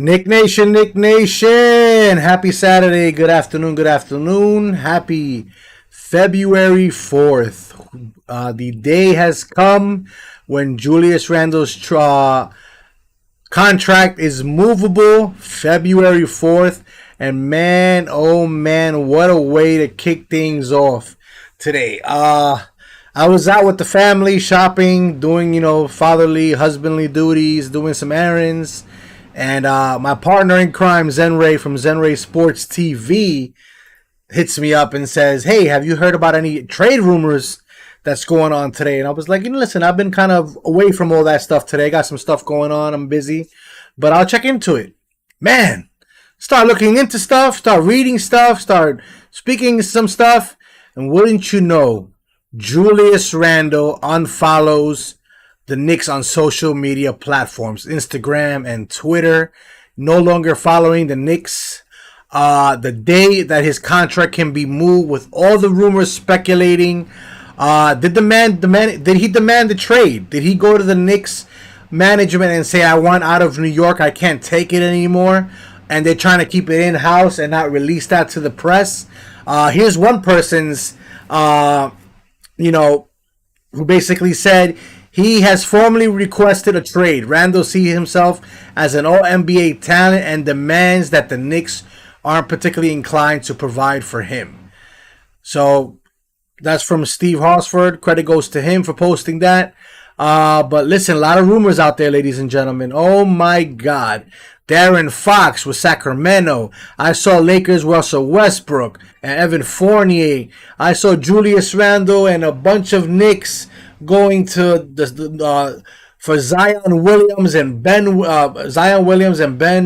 Nick Nation, Nick Nation. Happy Saturday. Good afternoon. Good afternoon. Happy February 4th. The day has come when Julius Randle's contract is movable. February 4th. And man, oh man, what a way to kick things off today. I was out with the family shopping, doing, fatherly, husbandly duties, doing some errands. And my partner in crime, Zenray from Zenray Sports TV, hits me up and says, "Hey, have you heard about any trade rumors that's going on today?" And I was like, listen, I've been kind of away from all that stuff today. I got some stuff going on. I'm busy. But I'll check into it. Man, start looking into stuff, start reading stuff, start speaking some stuff. And wouldn't you know, Julius Randle unfollows the Knicks on social media platforms, Instagram and Twitter, no longer following the Knicks. The day that his contract can be moved, with all the rumors speculating, did he demand the trade? Did he go to the Knicks management and say, "I want out of New York, I can't take it anymore"? And they're trying to keep it in house and not release that to the press. Here's one person's, who basically said he has formally requested a trade. Randle sees himself as an All-NBA talent and demands that the Knicks aren't particularly inclined to provide for him. So that's from Steve Horsford. Credit goes to him for posting that. But listen, a lot of rumors out there, ladies and gentlemen. Oh my God. Darren Fox with Sacramento. I saw Lakers Russell Westbrook and Evan Fournier. I saw Julius Randle and a bunch of Knicks going to for Zion Williams and Ben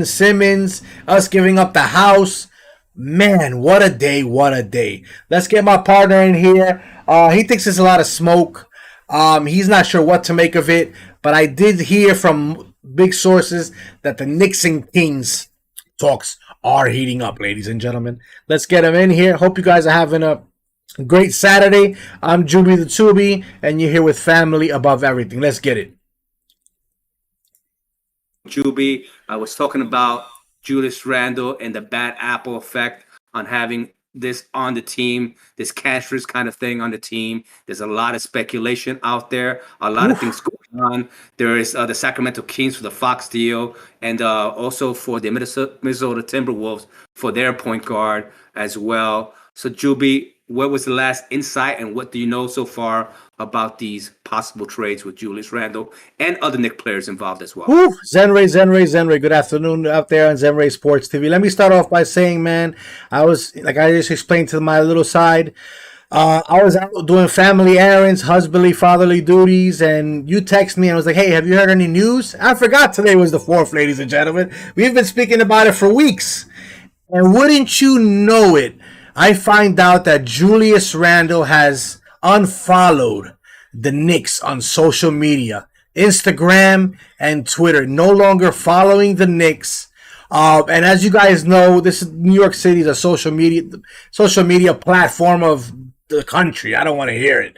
Simmons. Us giving up the house. Man, what a day! What a day! Let's get my partner in here. He thinks there's a lot of smoke. He's not sure what to make of it, but I did hear from big sources that the Knicks and Kings talks are heating up, ladies and gentlemen. Let's get him in here. Hope you guys are having a great Saturday. I'm Juby the Tubi, and you're here with family above everything. Let's get it. Juby, I was talking about Julius Randle and the bad apple effect on having this on the team, this cancerous kind of thing on the team. There's a lot of speculation out there, a lot of things going on. There is the Sacramento Kings for the Fox deal, and also for the Minnesota Timberwolves for their point guard as well. So, Juby, what was the last insight, and what do you know so far about these possible trades with Julius Randle and other Knicks players involved as well? Zenray. Good afternoon out there on Zenray Sports TV. Let me start off by saying, man, I just explained to my little side. I was out doing family errands, husbandly, fatherly duties, and you text me and I was like, "Hey, have you heard any news?" I forgot today was the 4th, ladies and gentlemen. We've been speaking about it for weeks. And wouldn't you know it, I find out that Julius Randle has unfollowed the Knicks on social media, Instagram and Twitter, no longer following the Knicks. And as you guys know, this is New York City is a social media platform of the country. I don't want to hear it.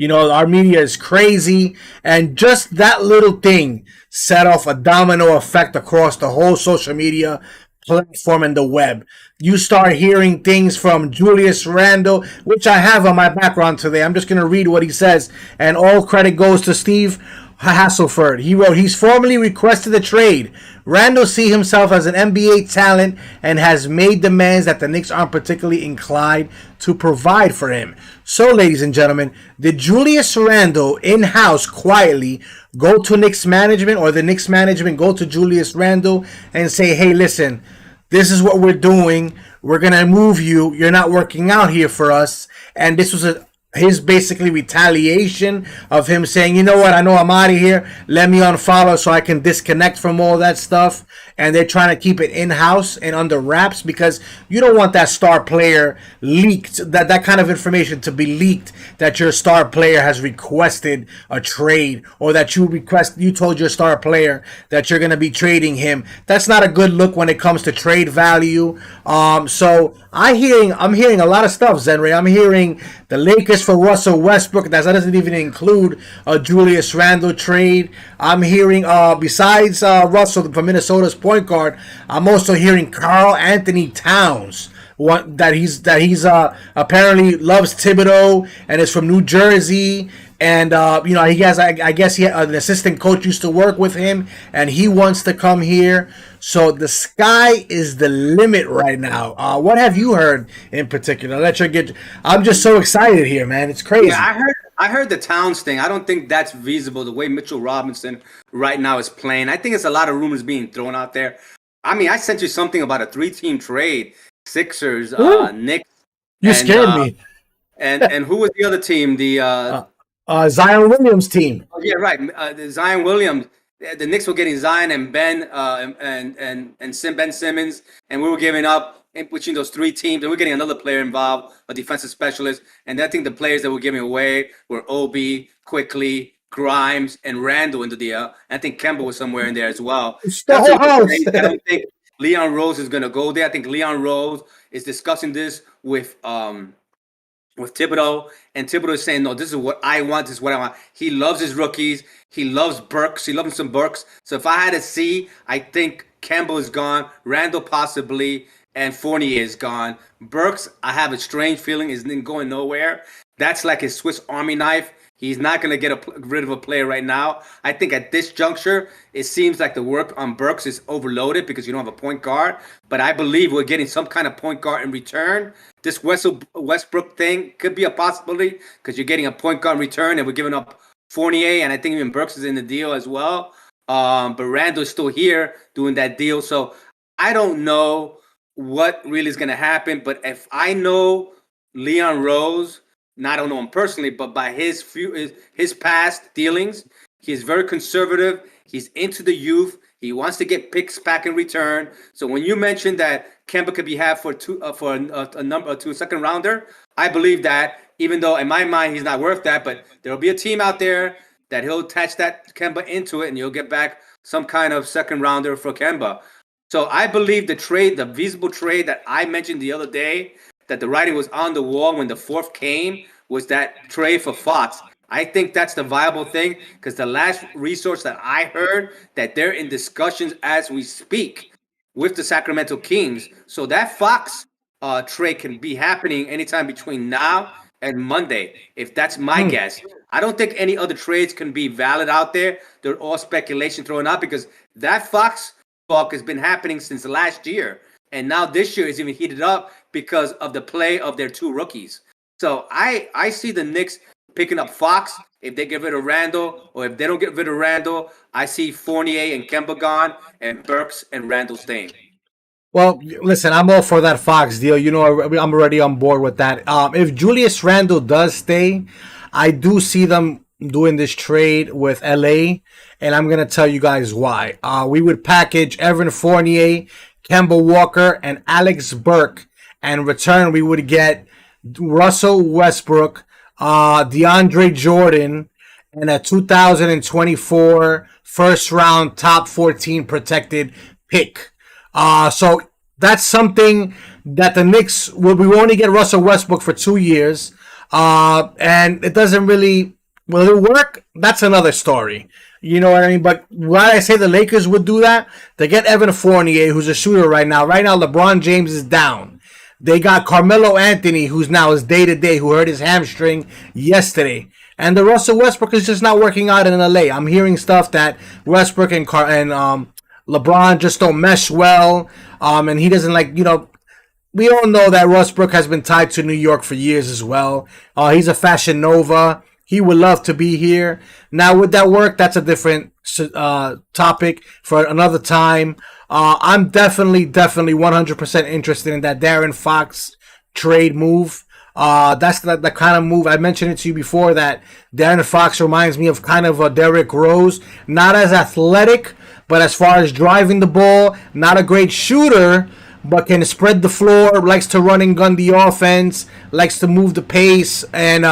Our media is crazy, and just that little thing set off a domino effect across the whole social media platform and the web. You start hearing things from Julius Randle, which I have on my background today. I'm just going to read what he says, and all credit goes to Steve Hasselford. He wrote, "He's formally requested a trade. Randle sees himself as an NBA talent and has made demands that the Knicks aren't particularly inclined to provide for him." So, ladies and gentlemen, did Julius Randle in-house quietly go to Knicks management, or the Knicks management go to Julius Randle and say, "Hey, listen, this is what we're doing. We're going to move you. You're not working out here for us." And this was his basically retaliation of him saying, "You know what, I know I'm out of here. Let me unfollow so I can disconnect from all that stuff." And they're trying to keep it in-house and under wraps, because you don't want that star player leaked, that kind of information to be leaked, that your star player has requested a trade, or that you told your star player that you're going to be trading him. That's not a good look when it comes to trade value. So I'm hearing a lot of stuff, Zenray. I'm hearing the Lakers is for Russell Westbrook. That doesn't even include a Julius Randle trade. I'm hearing, besides Russell from Minnesota's point guard, I'm also hearing Karl Anthony Towns. That he's apparently loves Thibodeau and is from New Jersey. And he has, I guess, an assistant coach used to work with him, and he wants to come here. So the sky is the limit right now. What have you heard in particular? I'm just so excited here, man. It's crazy. Yeah, I heard the Towns thing. I don't think that's feasible the way Mitchell Robinson right now is playing. I think it's a lot of rumors being thrown out there. I mean, I sent you something about a 3-team trade: Sixers, Knicks. You scared me. And who was the other team? The Zion Williams team. Oh, yeah, right. The Zion Williams. The Knicks were getting Zion and Ben Ben Simmons, and we were giving up in between those 3 teams, and we're getting another player involved, a defensive specialist. And I think the players that we're giving away were Obi, Quickly, Grimes, and Randall in the deal. I think Kemba was somewhere in there as well. I don't think Leon Rose is going to go there. I think Leon Rose is discussing this with Thibodeau, and Thibodeau is saying, no, this is what I want. This is what I want. He loves his rookies. He loves Burks. He loves some Burks. So if I had to see, I think Campbell is gone, Randall possibly, and Fournier is gone. Burks, I have a strange feeling, isn't going nowhere. That's like his Swiss Army knife. He's not going to get rid of a player right now. I think at this juncture, it seems like the work on Burks is overloaded because you don't have a point guard. But I believe we're getting some kind of point guard in return. This Westbrook thing could be a possibility because you're getting a point guard in return, and we're giving up Fournier, and I think even Burks is in the deal as well. But Randall's still here doing that deal. So I don't know what really is going to happen. But if I know Leon Rose, I don't know him personally, but by his past dealings, he's very conservative. He's into the youth. He wants to get picks back in return. So when you mentioned that Kemba could be had for a second rounder, I believe that. Even though in my mind he's not worth that, but there will be a team out there that he'll attach that Kemba into it, and you'll get back some kind of second rounder for Kemba. So I believe the feasible trade that I mentioned the other day, that the writing was on the wall when the 4th came, was that trade for Fox. I think that's the viable thing because the last resource that I heard that they're in discussions as we speak with the Sacramento Kings. So that Fox trade can be happening anytime between now and Monday, if that's my guess. I don't think any other trades can be valid out there. They're all speculation thrown out because that Fox talk has been happening since last year. And now this year is even heated up because of the play of their 2 rookies. So I see the Knicks picking up Fox if they get rid of Randall, or if they don't get rid of Randall, I see Fournier and Kemba gone and Burks and Randall staying. Well, listen, I'm all for that Fox deal. You know, I'm already on board with that. If Julius Randle does stay, I do see them doing this trade with LA, and I'm going to tell you guys why. We would package Evan Fournier, Kemba Walker, and Alex Burke, and in return, we would get Russell Westbrook, DeAndre Jordan, and a 2024 first round top 14 protected pick. So that's something that the Knicks we only get Russell Westbrook for 2 years. And it doesn't really, will it work? That's another story. You know what I mean? But why I say the Lakers would do that, they get Evan Fournier, who's a shooter right now. Right now, LeBron James is down. They got Carmelo Anthony, who's now is day-to-day, who hurt his hamstring yesterday. And the Russell Westbrook is just not working out in LA. I'm hearing stuff that Westbrook and LeBron just don't mesh well. And he doesn't like, we all know that Westbrook has been tied to New York for years as well. He's a fashion nova. He would love to be here. Now, would that work? That's a different topic for another time. I'm definitely 100% interested in that Darren Fox trade move. That's the kind of move. I mentioned it to you before that Darren Fox reminds me of kind of a Derrick Rose. Not as athletic, but as far as driving the ball, not a great shooter, but can spread the floor, likes to run and gun the offense, likes to move the pace, and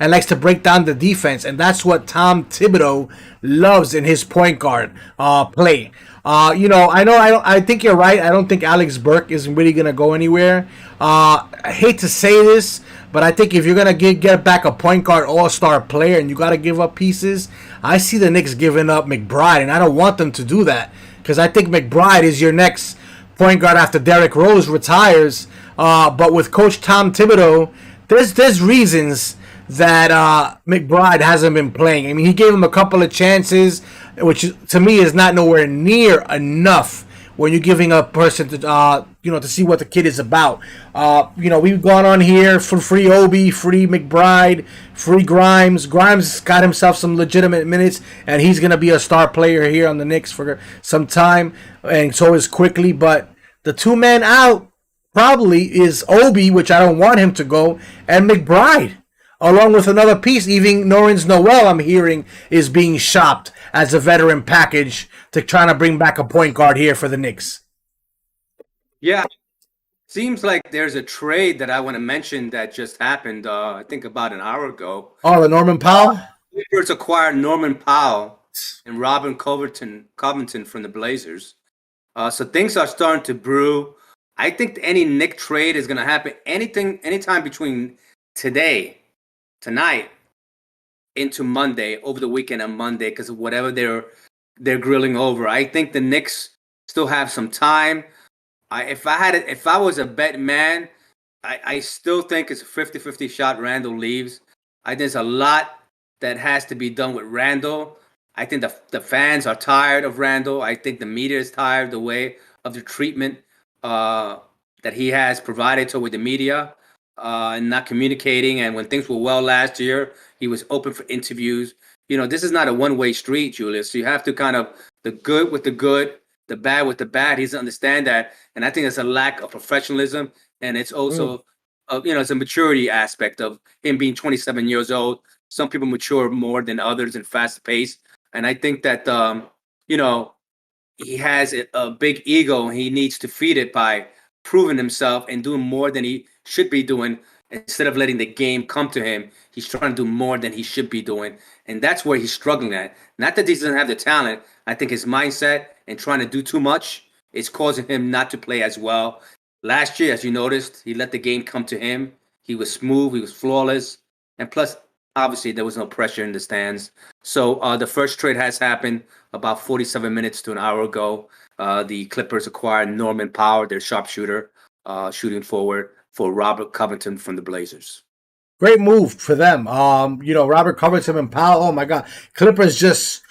likes to break down the defense. And that's what Tom Thibodeau loves in his point guard play. I think you're right. I don't think Alex Burke is really gonna go anywhere. I hate to say this, but I think if you're gonna get back a point guard all-star player and you gotta give up pieces, I see the Knicks giving up McBride, and I don't want them to do that because I think McBride is your next point guard after Derrick Rose retires. But with Coach Tom Thibodeau, there's reasons that McBride hasn't been playing. I mean, he gave him a couple of chances, which to me is not nowhere near enough when you're giving a person to see what the kid is about. We've gone on here for free Obi, free McBride, free Grimes. Grimes got himself some legitimate minutes, and he's going to be a star player here on the Knicks for some time, and so is Quickly. But the two men out probably is Obi, which I don't want him to go, and McBride, along with another piece. Even Norins Noel, I'm hearing, is being shopped as a veteran package to trying to bring back a point guard here for the Knicks. Yeah, seems like there's a trade that I want to mention that just happened. I think about an hour ago. Oh, the Norman Powell? Clippers acquired Norman Powell and Robin Covington from the Blazers. So things are starting to brew. I think any Knick trade is going to happen anytime between tonight, into Monday, over the weekend on Monday, because of whatever they're grilling over. I think the Knicks still have some time. If I was a bet man, I still think it's a 50-50 shot Randle leaves. I think there's a lot that has to be done with Randle. I think the fans are tired of Randle. I think the media is tired of the treatment that he has provided with the media and not communicating. And when things were well last year, he was open for interviews. This is not a one-way street, Julius. So you have to kind of the good with the good, the bad with the bad. He doesn't understand that. And I think it's a lack of professionalism. And it's also, it's a maturity aspect of him being 27 years old. Some people mature more than others and fast pace. And I think that, he has a big ego and he needs to feed it by proving himself and doing more than he should be doing. Instead of letting the game come to him, he's trying to do more than he should be doing. And that's where he's struggling at. Not that he doesn't have the talent. I think his mindset and trying to do too much is causing him not to play as well. Last year, as you noticed, he let the game come to him. He was smooth. He was flawless. And plus, obviously, there was no pressure in the stands. So the first trade has happened about 47 minutes to an hour ago. The Clippers acquired Norman Powell, their sharpshooter, shooting forward, for Robert Covington from the Blazers. Great move for them. Robert Covington and Powell. Oh my God, Clippers just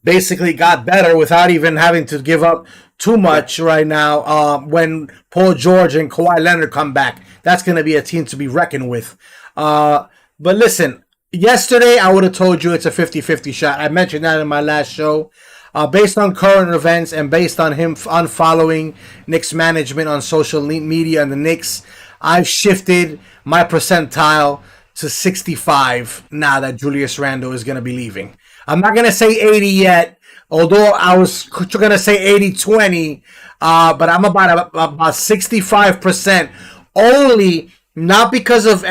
basically got better without even having to give up too much right now. When Paul George and Kawhi Leonard come back, that's going to be a team to be reckoned with. But listen, yesterday I would have told you it's a 50-50 shot. I mentioned that in my last show. Based on current events and based on him unfollowing Knicks management on social media and the Knicks, I've shifted my percentile to 65 now that Julius Randle is going to be leaving. I'm not going to say 80 yet, although I was going to say 80-20, but I'm about 65%, only not because of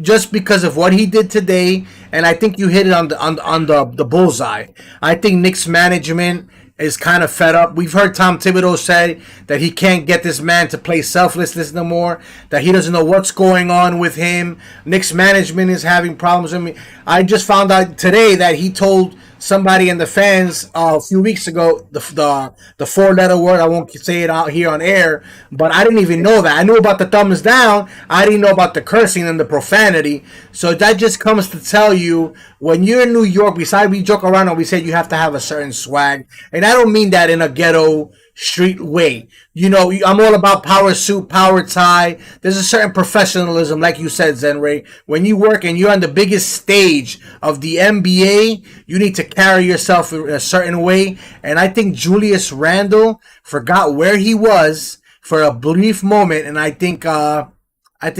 just because of what he did today, and I think you hit it on the bullseye. I think Knicks management is kind of fed up. We've heard Tom Thibodeau say that he can't get this man to play selflessness no more, that he doesn't know what's going on with him. Knicks management is having problems with me. I just found out today that he told somebody in the fans a few weeks ago the 4-letter word. I won't say it out here on air, but I didn't even know that. I knew about the thumbs down. I didn't know about the cursing and the profanity. So that just comes to tell you, when you're in New York, besides we joke around and we say you have to have a certain swag, and I don't mean that in a ghetto street way. I'm all about power suit, power tie. There's a certain professionalism, like you said, Zenray. When you work and you're on the biggest stage of the NBA, you need to carry yourself in a certain way. And I think Julius Randle forgot where he was for a brief moment, and I think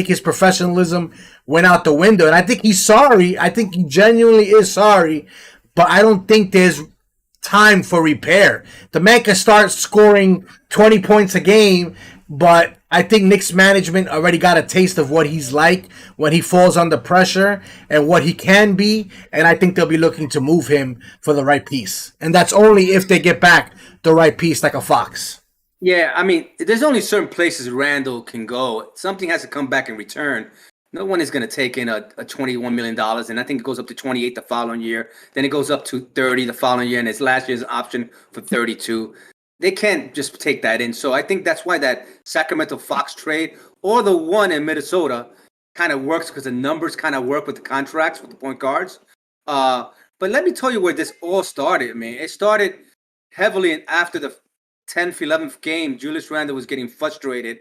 his professionalism went out the window. And I think he's sorry. I think he genuinely is sorry, but I don't think there's time for repair. The man can start scoring 20 points a game But I think Knicks management already got a taste of what he's like when he falls under pressure and what he can be. And I think they'll be looking to move him for the right piece. And that's only if they get back the right piece like a Fox. Yeah, I mean, there's only certain places Randall can go. Something has to come back in return. No one is going to take in a $21 million, and I think it goes up to 28 the following year. Then it goes up to 30 the following year, and it's last year's option for 32. They can't just take that in. So I think that's why that Sacramento Fox trade or the one in Minnesota kind of works because the numbers kind of work with the contracts with the point guards. But let me tell you where this all started, man. It started heavily after the 10th, 11th game. Julius Randle was getting frustrated.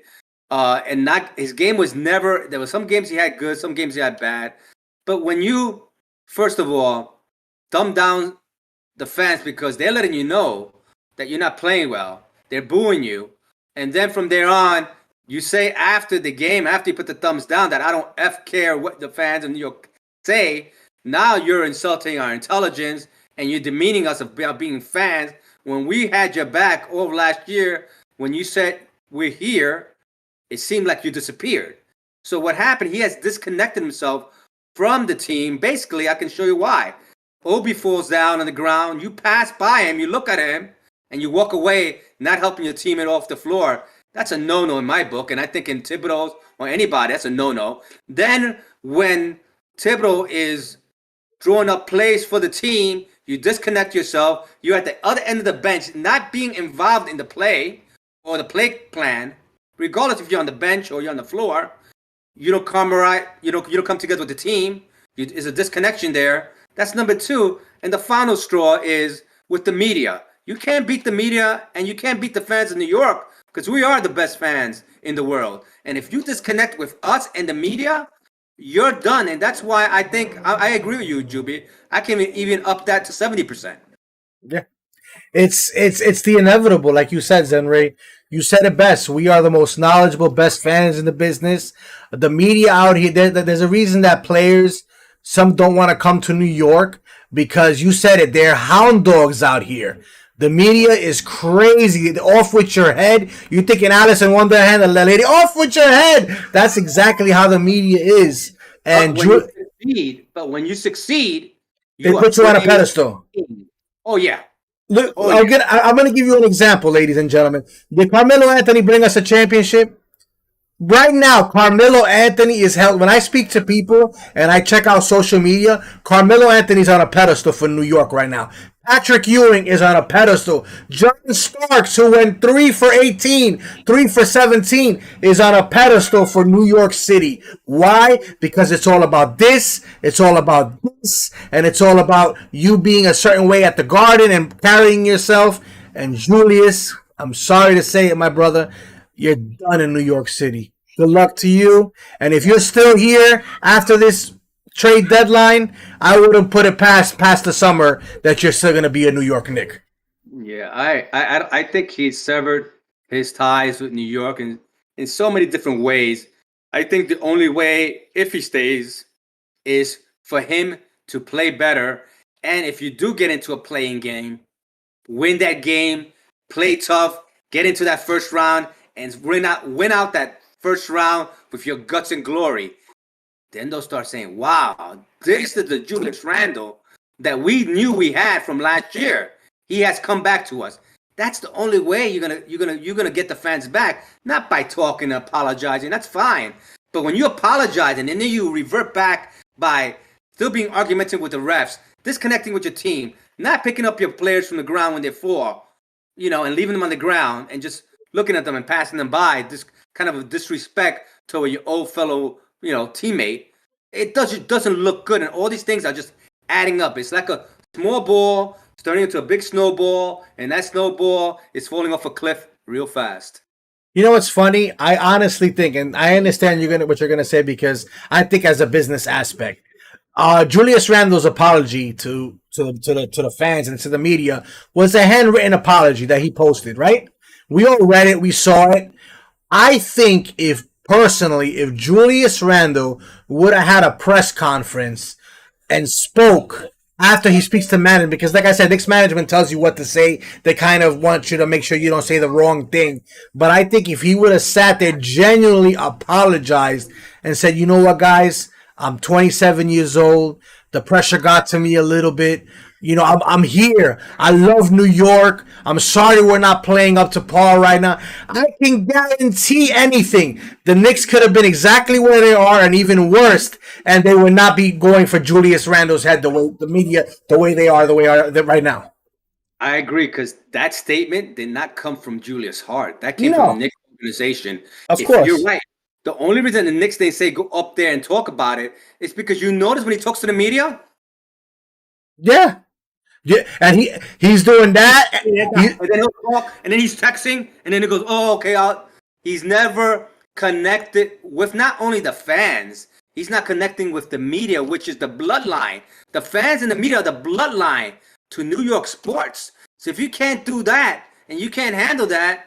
And not his game was never. There were some games he had good, some games he had bad. But when you, first of all, dumb down the fans because they're letting you know that you're not playing well, they're booing you, and then from there on, you say after the game, after you put the thumbs down, that I don't care what the fans in New York say. Now you're insulting our intelligence and you're demeaning us of being fans when we had your back all of last year. When you said we're here, it seemed like you disappeared. So what happened, he has disconnected himself from the team. Basically, I can show you why. Obi falls down on the ground. You pass by him. You look at him and you walk away, not helping your teammate off the floor. That's a no-no in my book. And I think in Thibodeau's or anybody, that's a no-no. Then when Thibodeau is drawing up plays for the team, you disconnect yourself. You're at the other end of the bench, not being involved in the play or the play plan. Regardless if you're on the bench or you're on the floor, you don't come right. You don't come together with the team. There's a disconnection there. That's number two. And the final straw is with the media. You can't beat the media and you can't beat the fans in New York because we are the best fans in the world. And if you disconnect with us and the media, you're done. And that's why I think I agree with you, Juby. I can even up that to 70%. Yeah. It's the inevitable, like you said, Zenray. You said it best. We are the most knowledgeable, best fans in the business. The media out here, there's a reason that players, some don't want to come to New York because you said it. They're hound dogs out here. The media is crazy. Off with your head. You thinking Alice in Wonderland, the lady, off with your head. That's exactly how the media is. And But when you succeed, they put you on a pedestal. Oh yeah. Look, I'm gonna give you an example, ladies and gentlemen. Did Carmelo Anthony bring us a championship? Right now, Carmelo Anthony is held. When I speak to people and I check out social media, Carmelo Anthony's on a pedestal for New York right now. Patrick Ewing is on a pedestal. John Starks, who went 3 for 18, 3 for 17, is on a pedestal for New York City. Why? Because it's all about this, it's all about this, and it's all about you being a certain way at the Garden and carrying yourself. And Julius, I'm sorry to say it, my brother, you're done in New York City. Good luck to you. And if you're still here after this trade deadline, I wouldn't put it past the summer that you're still going to be a New York Knick. Yeah, I think he severed his ties with New York in so many different ways. I think the only way, if he stays, is for him to play better. And if you do get into a playing game, win that game, play tough, get into that first round, and win out that first round with your guts and glory. Then they'll start saying, wow, this is the Julius Randle that we knew we had from last year. He has come back to us. That's the only way you're gonna get the fans back, not by talking and apologizing. That's fine. But when you apologize and then you revert back by still being argumentative with the refs, disconnecting with your team, not picking up your players from the ground when they fall, and leaving them on the ground and just looking at them and passing them by, this kind of a disrespect toward your old fellow teammate, it doesn't look good, and all these things are just adding up. It's like a small ball turning into a big snowball, and that snowball is falling off a cliff real fast. You know what's funny? I honestly think, and I understand what you're gonna say because I think as a business aspect, Julius Randle's apology to the fans and to the media was a handwritten apology that he posted. Right? We all read it. We saw it. I think if Julius Randle would have had a press conference and spoke after he speaks to management, because like I said, Knicks management tells you what to say. They kind of want you to make sure you don't say the wrong thing. But I think if he would have sat there, genuinely apologized and said, you know what, guys, I'm 27 years old. The pressure got to me a little bit. I'm here. I love New York. I'm sorry we're not playing up to par right now. I can guarantee anything. The Knicks could have been exactly where they are and even worse, and they would not be going for Julius Randle's head the way the media, the way are right now. I agree because that statement did not come from Julius Hart. That came from the No, Knicks organization. of If you're course. right, the only reason the Knicks they say go up there and talk about it is because you notice when he talks to the media, Yeah. Yeah, and he's doing that. and He, then he'll talk, and then he's texting, and then he goes, "Oh, okay." He's never connected with not only the fans. He's not connecting with the media, which is the bloodline. The fans and the media are the bloodline to New York sports. So if you can't do that and you can't handle that,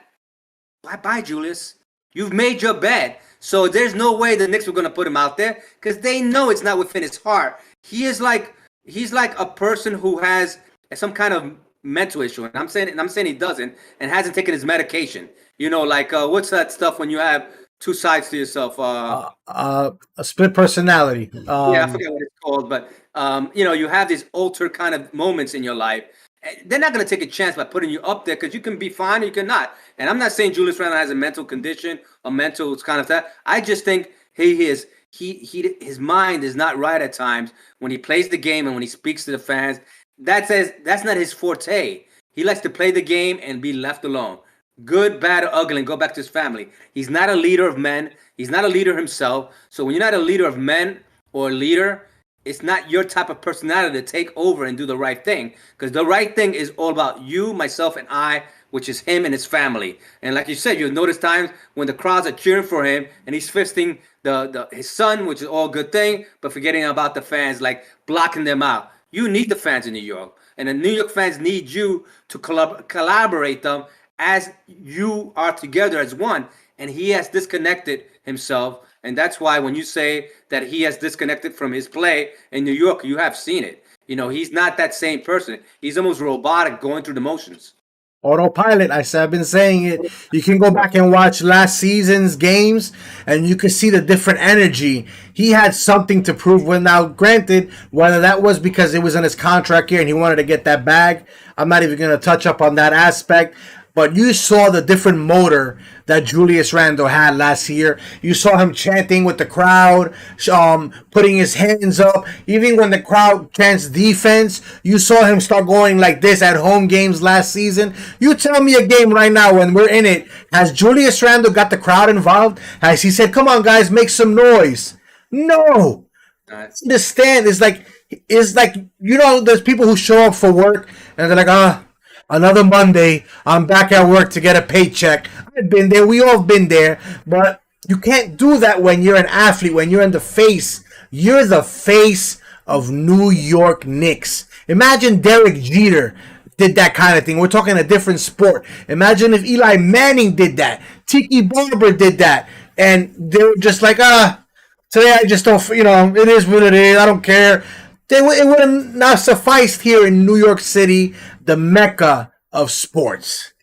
bye bye, Julius. You've made your bed. So there's no way the Knicks were going to put him out there because they know it's not within his heart. He's like a person who has some kind of mental issue, and I'm saying he doesn't, and hasn't taken his medication. Like what's that stuff when you have two sides to yourself? a split personality. Yeah, I forget what it's called, but you have these altered kind of moments in your life. They're not going to take a chance by putting you up there because you can be fine or you cannot. And I'm not saying Julius Randle has a mental condition, a mental kind of that. I just think his mind is not right at times when he plays the game and when he speaks to the fans. That's not his forte. He likes to play the game and be left alone. Good, bad, or ugly, and go back to his family. He's not a leader of men. He's not a leader himself. So when you're not a leader of men or a leader, it's not your type of personality to take over and do the right thing. Because the right thing is all about you, myself, and I, which is him and his family. And like you said, you'll notice times when the crowds are cheering for him and he's fisting his son, which is all good thing, but forgetting about the fans, like blocking them out. You need the fans in New York. And the New York fans need you to collaborate them as you are together as one. And he has disconnected himself. And that's why when you say that he has disconnected from his play in New York, you have seen it. He's not that same person. He's almost robotic going through the motions. Autopilot. I've been saying it. You can go back and watch last season's games, and you can see the different energy. He had something to prove. When now, granted, whether that was because it was in his contract here and he wanted to get that bag, I'm not even going to touch up on that aspect. But you saw the different motor that Julius Randle had last year. You saw him chanting with the crowd, putting his hands up. Even when the crowd chants defense, you saw him start going like this at home games last season. You tell me a game right now when we're in it. Has Julius Randle got the crowd involved? Has he said, come on, guys, make some noise? No. Understand? It's like there's people who show up for work and they're like, another Monday, I'm back at work to get a paycheck. I've been there. We all been there. But you can't do that when you're an athlete, when you're in the face. You're the face of New York Knicks. Imagine Derek Jeter did that kind of thing. We're talking a different sport. Imagine if Eli Manning did that. Tiki Barber did that. And they were just like, today I just don't, it is what it is. I don't care. It would have not sufficed here in New York City, the mecca of sports.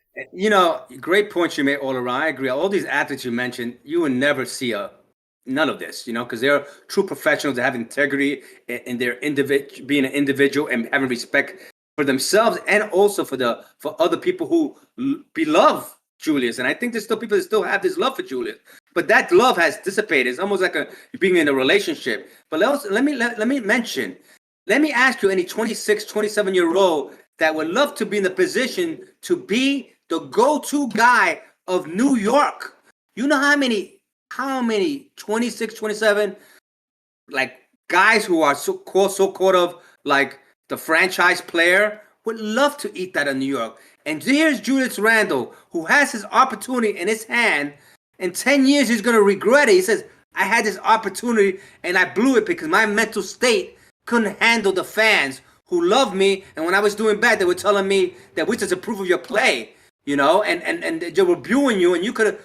Great points you made all around. I agree. All these athletes you mentioned, you would never see none of this, because they're true professionals that have integrity in their being an individual and having respect for themselves and also for other people who beloved Julius. And I think there's still people that still have this love for Julius, but that love has dissipated. It's almost like being in a relationship. But let me ask you, any 26, 27-year-old that would love to be in the position to be the go-to guy of New York. You know how many 26, 27, like guys who are so caught of like the franchise player would love to eat that in New York. And here's Julius Randle, who has his opportunity in his hand. In 10 years, he's going to regret it. He says, I had this opportunity and I blew it because my mental state couldn't handle the fans who loved me. And when I was doing bad, they were telling me that we just approve of your play, and they were booing you. And you could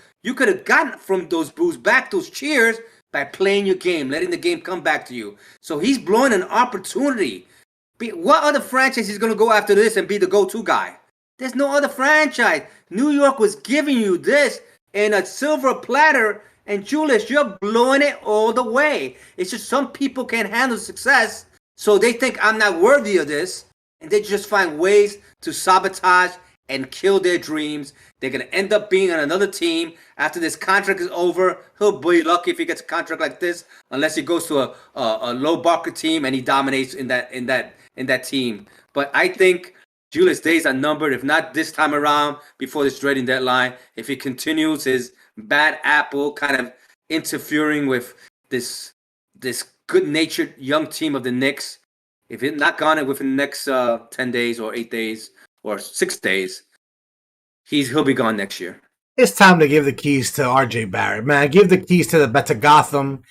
have gotten from those boos back those cheers by playing your game, letting the game come back to you. So he's blowing an opportunity What other franchise is going to go after this and be the go-to guy? There's no other franchise. New York was giving you this in a silver platter, and Julius, you're blowing it all the way. It's just some people can't handle success, so they think I'm not worthy of this, and they just find ways to sabotage and kill their dreams. They're going to end up being on another team after this contract is over. He'll be lucky if he gets a contract like this, unless he goes to a low market team and he dominates in that team. But I think Julius' days are numbered, if not this time around before this trading deadline. If he continues his bad apple kind of interfering with this good-natured young team of the Knicks, if it's not gone within the next 10 days or 8 days or 6 days, he'll be gone next year. It's time to give the keys to RJ Barrett, man. Give the keys to the better Gotham.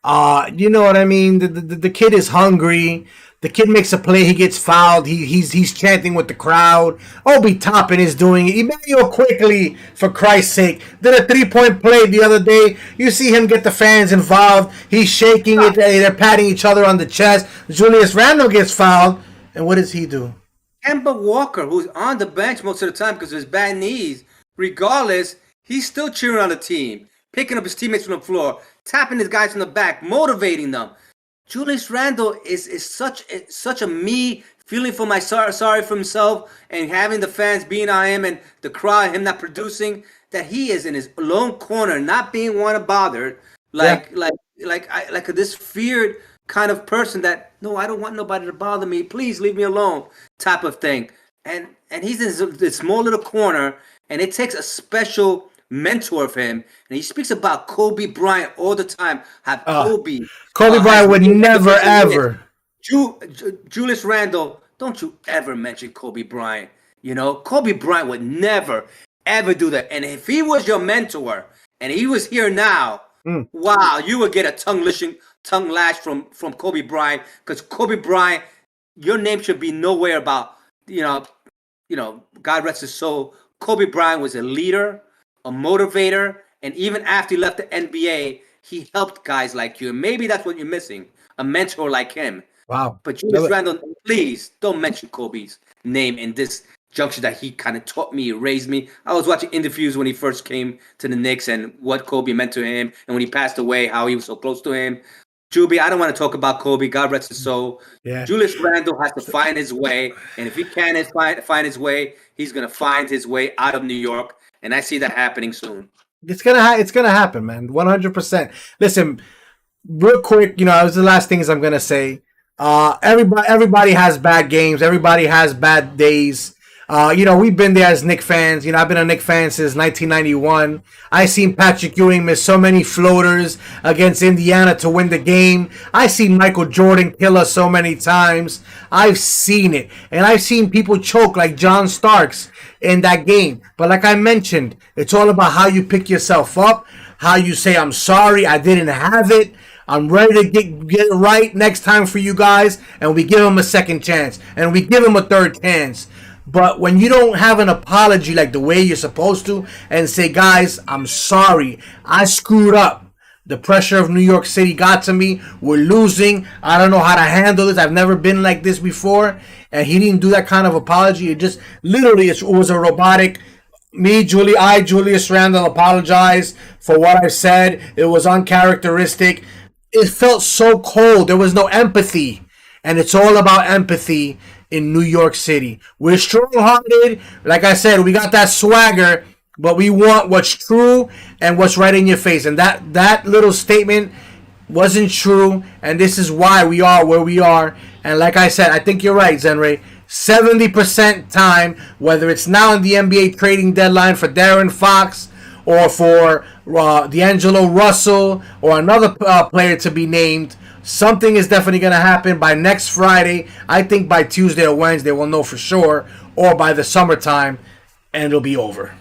You know what I mean? The kid is hungry. The kid makes a play, he gets fouled. He's chanting with the crowd. Obi Toppin is doing it. Emmanuel Quickly, for Christ's sake, did a 3-point play the other day. You see him get the fans involved. He's shaking it. They're patting each other on the chest. Julius Randle gets fouled, and what does he do? Kemba Walker, who's on the bench most of the time because of his bad knees, regardless, he's still cheering on the team, picking up his teammates from the floor, tapping his guys from the back, motivating them. Julius Randle is such a me feeling for sorry for himself and having the fans being on him and the crowd, him not producing, that he is in his lone corner, not being one bothered, like this feared kind of person that, no, I don't want nobody to bother me, please leave me alone type of thing. And he's in this small little corner, and it takes a special mentor of him, and he speaks about Kobe Bryant all the time. Kobe Bryant would never ever. Julius Randle, don't you ever mention Kobe Bryant. You know, Kobe Bryant would never ever do that. And if he was your mentor and he was here now, wow, you would get a tongue lash from Kobe Bryant, because Kobe Bryant, your name should be nowhere about, God rest his soul. Kobe Bryant was a leader, a motivator, and even after he left the NBA, he helped guys like you. And maybe that's what you're missing, a mentor like him. Wow. But Julius Randle, please don't mention Kobe's name in this juncture that he kind of taught me, raised me. I was watching interviews when he first came to the Knicks and what Kobe meant to him, and when he passed away, how he was so close to him. Juby, I don't want to talk about Kobe. God rest his soul. Yeah. Julius Randle has to find his way, and if he can't find his way, he's going to find his way out of New York. And I see that happening soon. It's gonna happen, man. 100%. Listen, real quick, that was the last things I'm gonna say. Everybody has bad games. Everybody has bad days. We've been there as Knicks fans. I've been a Knicks fan since 1991. I seen Patrick Ewing miss so many floaters against Indiana to win the game. I seen Michael Jordan kill us so many times. I've seen it. And I've seen people choke like John Starks in that game. But like I mentioned, it's all about how you pick yourself up, how you say, I'm sorry, I didn't have it. I'm ready to get it right next time for you guys. And we give him a second chance. And we give him a third chance. But when you don't have an apology like the way you're supposed to and say, guys, I'm sorry, I screwed up. The pressure of New York City got to me. We're losing. I don't know how to handle this. I've never been like this before. And he didn't do that kind of apology. It just literally, it was a robotic. Julius Randle, apologize for what I said. It was uncharacteristic. It felt so cold. There was no empathy. And it's all about empathy in New York City. We're strong-hearted. Like I said, we got that swagger, but we want what's true and what's right in your face. And that little statement wasn't true, and this is why we are where we are. And like I said, I think you're right, Zenray. 70% time, whether it's now in the NBA trading deadline for Darren Fox or for D'Angelo Russell or another player to be named, something is definitely going to happen by next Friday. I think by Tuesday or Wednesday we'll know for sure, or by the summertime, and it'll be over.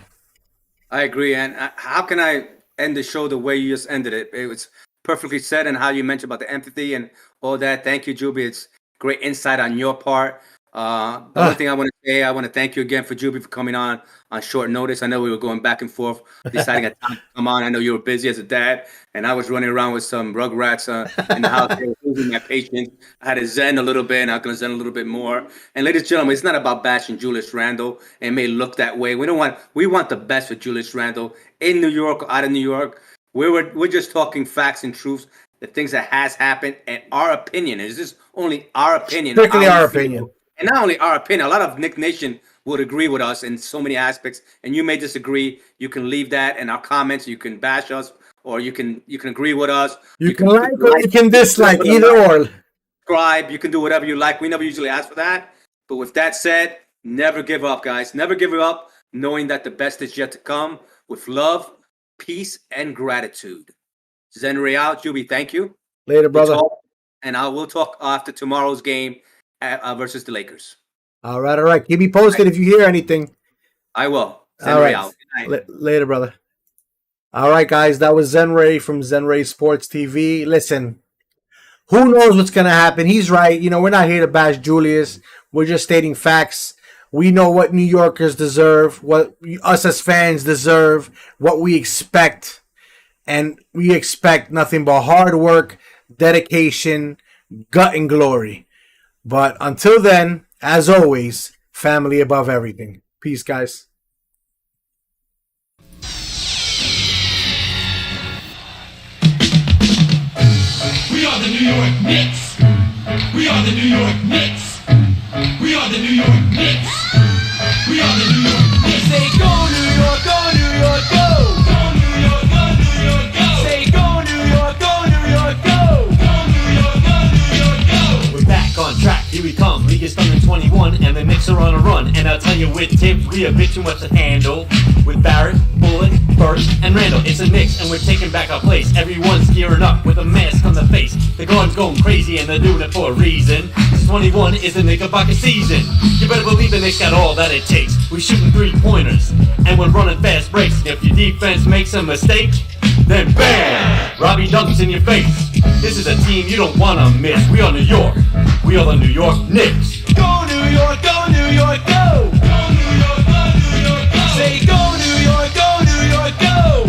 I agree. And how can I end the show the way you just ended it? It was perfectly said, and how you mentioned about the empathy and all that. Thank you, Juby. It's great insight on your part. The only thing I want to say, I want to thank you again for Juby for coming on short notice. I know we were going back and forth, deciding a time to come on. I know you were busy as a dad, and I was running around with some rugrats in the house. They were losing my patience. I had to zen a little bit, and I'm going to zen a little bit more. And ladies and gentlemen, it's not about bashing Julius Randle. It may look that way. We want the best for Julius Randle in New York or out of New York. We're just talking facts and truths, the things that has happened, and our opinion. Is this only our opinion? Strictly our opinion. And not only our opinion, a lot of Knick Nation would agree with us in so many aspects, and you may disagree. You can leave that in our comments. You can bash us, or you can agree with us. You can like or you can dislike, either or. Subscribe. You can do whatever you like. We never usually ask for that. But with that said, never give up, guys. Never give up, knowing that the best is yet to come. With love, peace, and gratitude. Zenry out. Juby, thank you. Later, brother. And I will talk after tomorrow's game versus the Lakers. All right. Keep me posted if you hear anything. I will. Zenray out. Later, brother. All right, guys. That was Zenray from Zenray Sports TV. Listen, who knows what's going to happen? He's right. We're not here to bash Julius. We're just stating facts. We know what New Yorkers deserve, what us as fans deserve, what we expect. And we expect nothing but hard work, dedication, gut, and glory. But until then, as always, family above everything. Peace, guys. We are the New York Knicks. We are the New York Knicks. We are the New York Knicks. We are the New York Knicks. Say go New York, go New York, go. Go New York, go New York, go. Say go New York, go New York, go. Go New York, go New York, go. We're back on track, here we come. League is done in 21 and the Knicks are on a run. And I'll tell you with tips, we have bitchin' what's to handle. With Barrett, Bullock, Burst, and Randall, it's a Knicks and we're taking back our place. Everyone's gearing up with a mask on the face. The guard's going crazy and they're doing it for a reason. 21 is the Knickerbocker season. You better believe the Knicks got all that it takes. We're shooting 3-pointers and we're running fast breaks. If your defense makes a mistake, then BAM! Robbie Duncan's in your face. This is a team you don't wanna miss. We are New York. We are the New York Knicks. Go New York, go New York, go! Go New York, go New York, go! Say go New York, go New York, go!